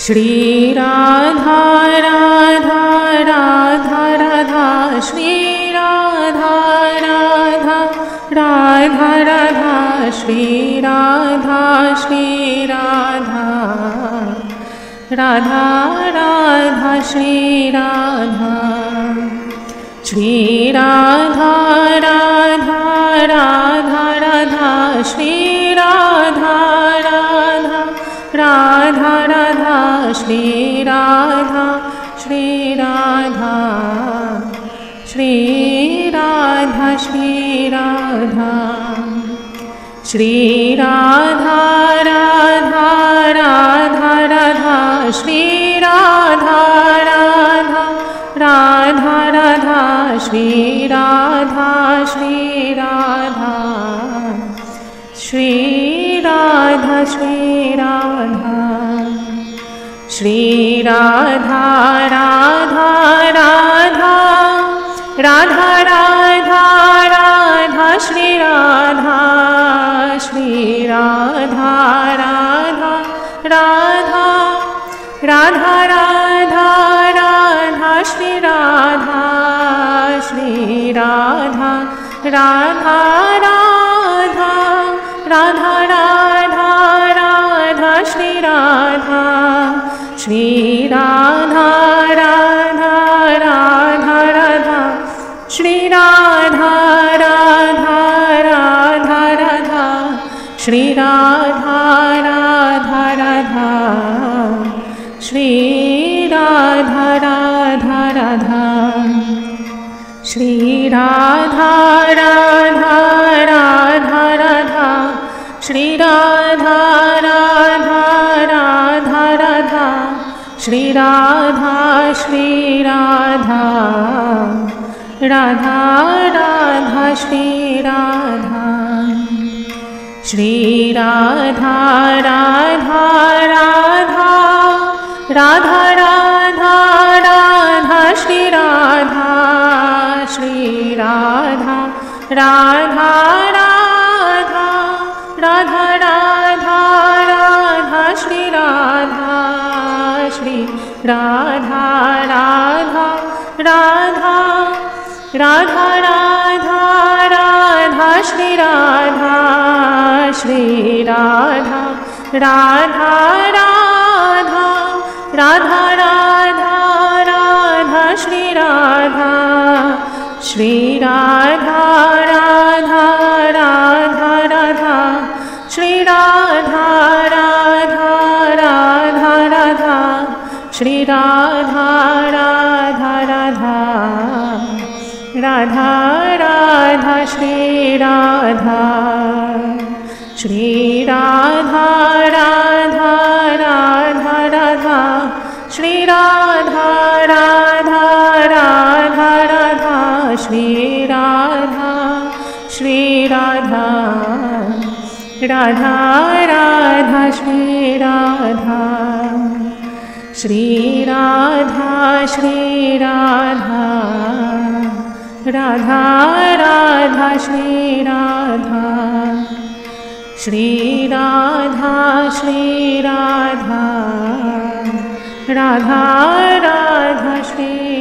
Shri Radha Radha Radha Radha Shri Radha Radha Radha Radha Shri Radha Radha Radha Shri Radha Shri Radha Radha Radha Radha Shri Radha Radha Radha Radha Shri Radha Shri Radha Shri Radha Shri Radha Shri Radha Radha Radha Radha Shri Radha Radha Radha Radha Shri Radha Shri Radha Shri Radha Shri Radha Shri Radha Radha Radha Radha Radha Radha Shri Radha Shri Radha Radha Radha Radha Radha Radha Shri Radha Shri Radha Radha Radha Radha Radha Radha Shri Radha Shri Radha Radha Radha Radha Shri Radha Radha Radha Radha Shri Radha Radha Radha Shri Radha Radha Radha Shri Radha Radha Radha Radha Shri Radha Radha Radha Radha Shri Radha Shri Radha Radha Radha Shri Radha Shri Radha Radha Radha Radha Radha Radha Shri Radha Shri Radha Radha Radha Radha Radha Radha Shri Radha Shri Radha Radha Radha Radha Radha Radha Shri Radha Shri Radha Radha Radha Radha Radha Radha Shri Radha Shri Radha Radha Radha Radha Shri Radha Radha Radha Radha Shri Radha Radha Radha Radha Radha Shri Radha Shri Radha Radha Radha Radha Shri Radha Radha Radha Radha Shri Radha Shri Radha Radha Radha Shri Radha Shri Radha Shri Radha Radha Radha Shri Radha Shri Radha Shri Radha Radha Radha Shri